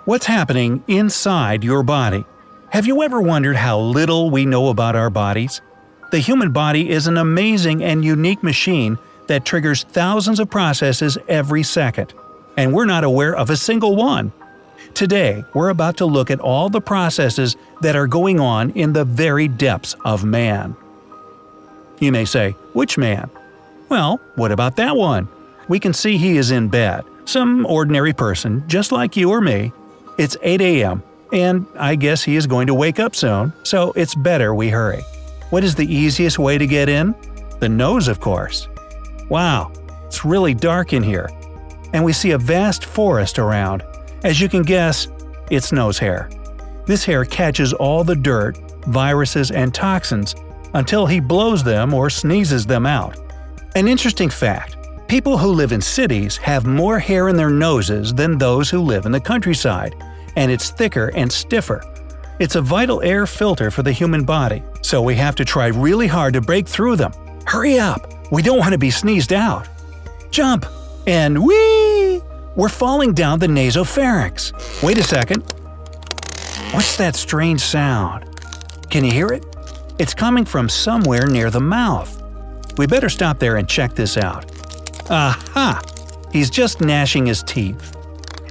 What's happening inside your body? Have you ever wondered how little we know about our bodies? The human body is an amazing and unique machine that triggers thousands of processes every second, and we're not aware of a single one. Today, we're about to look at all the processes that are going on in the very depths of man. You may say, which man? Well, what about that one? We can see he is in bed, some ordinary person, just like you or me. It's 8 a.m., and I guess he is going to wake up soon, so it's better we hurry. What is the easiest way to get in? The nose, of course. Wow, it's really dark in here. And we see a vast forest around. As you can guess, it's nose hair. This hair catches all the dirt, viruses, and toxins until he blows them or sneezes them out. An interesting fact: people who live in cities have more hair in their noses than those who live in the countryside, and it's thicker and stiffer. It's a vital air filter for the human body, so we have to try really hard to break through them. Hurry up! We don't want to be sneezed out. Jump! And whee! We're falling down the nasopharynx. Wait a second. What's that strange sound? Can you hear it? It's coming from somewhere near the mouth. We better stop there and check this out. Aha! He's just gnashing his teeth.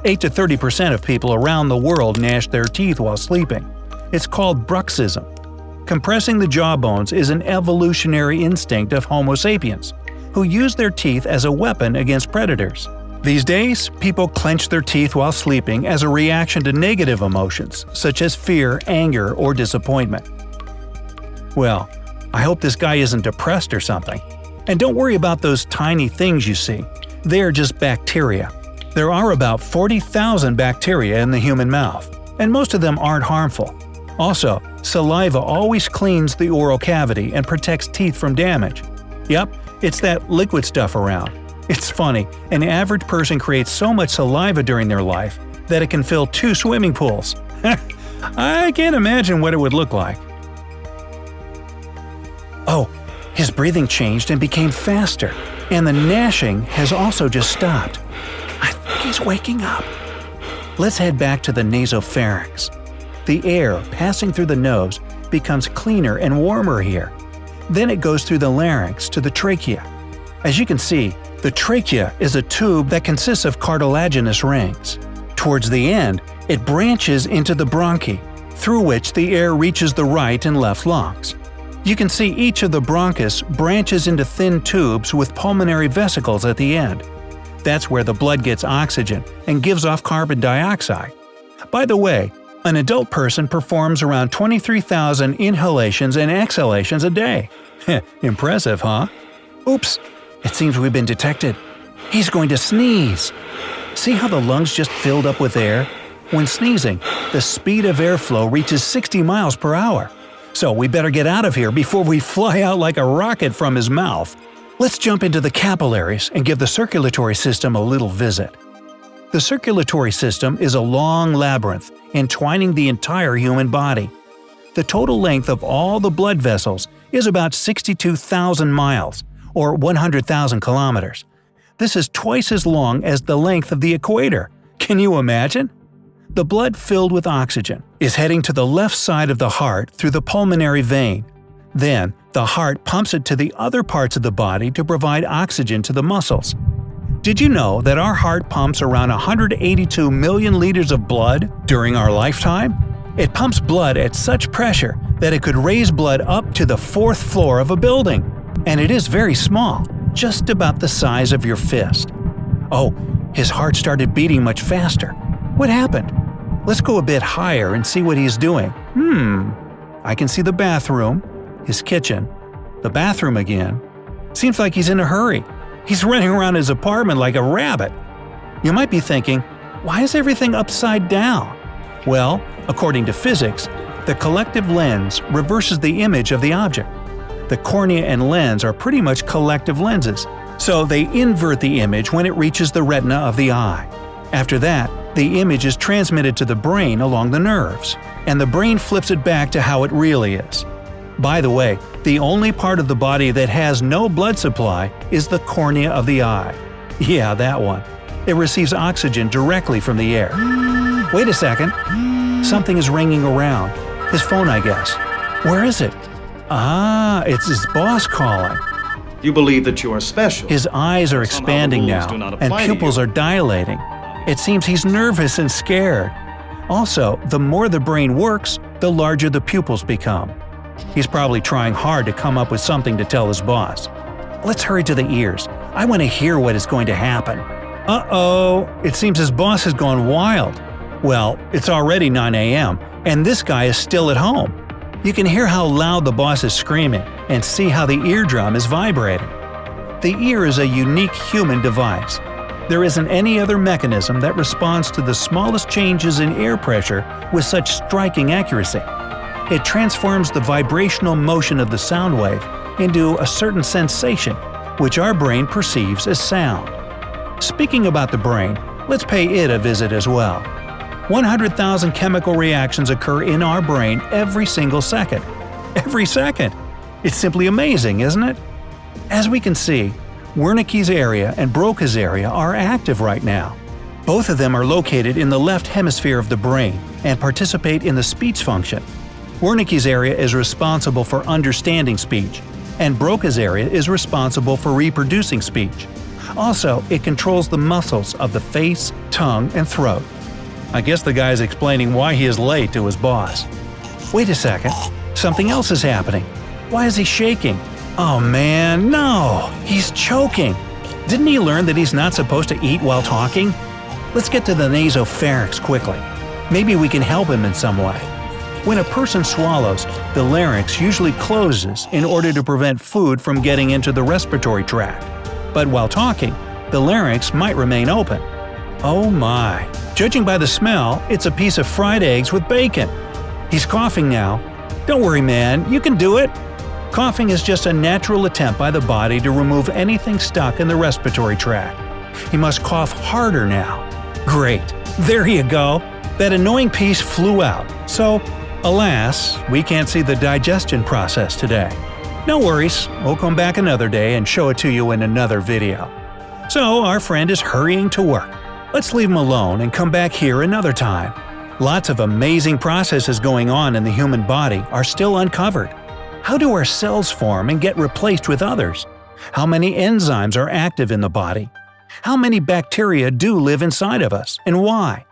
8 to 30% of people around the world gnash their teeth while sleeping. It's called bruxism. Compressing the jawbones is an evolutionary instinct of Homo sapiens, who use their teeth as a weapon against predators. These days, people clench their teeth while sleeping as a reaction to negative emotions, such as fear, anger, or disappointment. Well, I hope this guy isn't depressed or something. And don't worry about those tiny things you see. They're just bacteria. There are about 40,000 bacteria in the human mouth, and most of them aren't harmful. Also, saliva always cleans the oral cavity and protects teeth from damage. Yep, it's that liquid stuff around. It's funny, an average person creates so much saliva during their life that it can fill 2 swimming pools. I can't imagine what it would look like. Oh, his breathing changed and became faster, and the gnashing has also just stopped. I think he's waking up. Let's head back to the nasopharynx. The air passing through the nose becomes cleaner and warmer here. Then it goes through the larynx to the trachea. As you can see, the trachea is a tube that consists of cartilaginous rings. Towards the end, it branches into the bronchi, through which the air reaches the right and left lungs. You can see each of the bronchus branches into thin tubes with pulmonary vesicles at the end. That's where the blood gets oxygen and gives off carbon dioxide. By the way, an adult person performs around 23,000 inhalations and exhalations a day. Impressive, huh? Oops, it seems we've been detected. He's going to sneeze. See how the lungs just filled up with air? When sneezing, the speed of airflow reaches 60 miles per hour. So we better get out of here before we fly out like a rocket from his mouth. Let's jump into the capillaries and give the circulatory system a little visit. The circulatory system is a long labyrinth entwining the entire human body. The total length of all the blood vessels is about 62,000 miles, or 100,000 kilometers. This is twice as long as the length of the equator. Can you imagine? The blood filled with oxygen is heading to the left side of the heart through the pulmonary vein. Then, the heart pumps it to the other parts of the body to provide oxygen to the muscles. Did you know that our heart pumps around 182 million liters of blood during our lifetime? It pumps blood at such pressure that it could raise blood up to the 4th floor of a building. And it is very small, just about the size of your fist. Oh, his heart started beating much faster. What happened? Let's go a bit higher and see what he's doing. I can see the bathroom, his kitchen, the bathroom again. Seems like he's in a hurry. He's running around his apartment like a rabbit. You might be thinking, why is everything upside down? Well, according to physics, the collective lens reverses the image of the object. The cornea and lens are pretty much collective lenses, so they invert the image when it reaches the retina of the eye. After that, the image is transmitted to the brain along the nerves, and the brain flips it back to how it really is. By the way, the only part of the body that has no blood supply is the cornea of the eye. Yeah, that one. It receives oxygen directly from the air. Wait a second. Something is ringing around. His phone, I guess. Where is it? Ah, it's his boss calling. You believe that you are special. His eyes are expanding now, and pupils are dilating. It seems he's nervous and scared. Also, the more the brain works, the larger the pupils become. He's probably trying hard to come up with something to tell his boss. Let's hurry to the ears. I want to hear what is going to happen. Uh-oh, it seems his boss has gone wild. Well, it's already 9 a.m., and this guy is still at home. You can hear how loud the boss is screaming and see how the eardrum is vibrating. The ear is a unique human device. There isn't any other mechanism that responds to the smallest changes in air pressure with such striking accuracy. It transforms the vibrational motion of the sound wave into a certain sensation, which our brain perceives as sound. Speaking about the brain, let's pay it a visit as well. 100,000 chemical reactions occur in our brain every single second. Every second! It's simply amazing, isn't it? As we can see, Wernicke's area and Broca's area are active right now. Both of them are located in the left hemisphere of the brain and participate in the speech function. Wernicke's area is responsible for understanding speech, and Broca's area is responsible for reproducing speech. Also, it controls the muscles of the face, tongue, and throat. I guess the guy's explaining why he is late to his boss. Wait a second. Something else is happening. Why is he shaking? Oh man, no! He's choking! Didn't he learn that he's not supposed to eat while talking? Let's get to the nasopharynx quickly. Maybe we can help him in some way. When a person swallows, the larynx usually closes in order to prevent food from getting into the respiratory tract. But while talking, the larynx might remain open. Oh my! Judging by the smell, it's a piece of fried eggs with bacon. He's coughing now. Don't worry, man, you can do it. Coughing is just a natural attempt by the body to remove anything stuck in the respiratory tract. He must cough harder now. Great, there you go. That annoying piece flew out, so, alas, we can't see the digestion process today. No worries, we'll come back another day and show it to you in another video. So, our friend is hurrying to work. Let's leave him alone and come back here another time. Lots of amazing processes going on in the human body are still uncovered. How do our cells form and get replaced with others? How many enzymes are active in the body? How many bacteria do live inside of us, and why?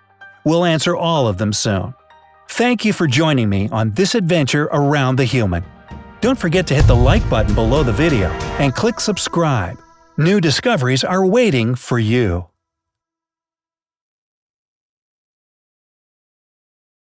We'll answer all of them soon. Thank you for joining me on this adventure around the human. Don't forget to hit the like button below the video and click subscribe. New discoveries are waiting for you.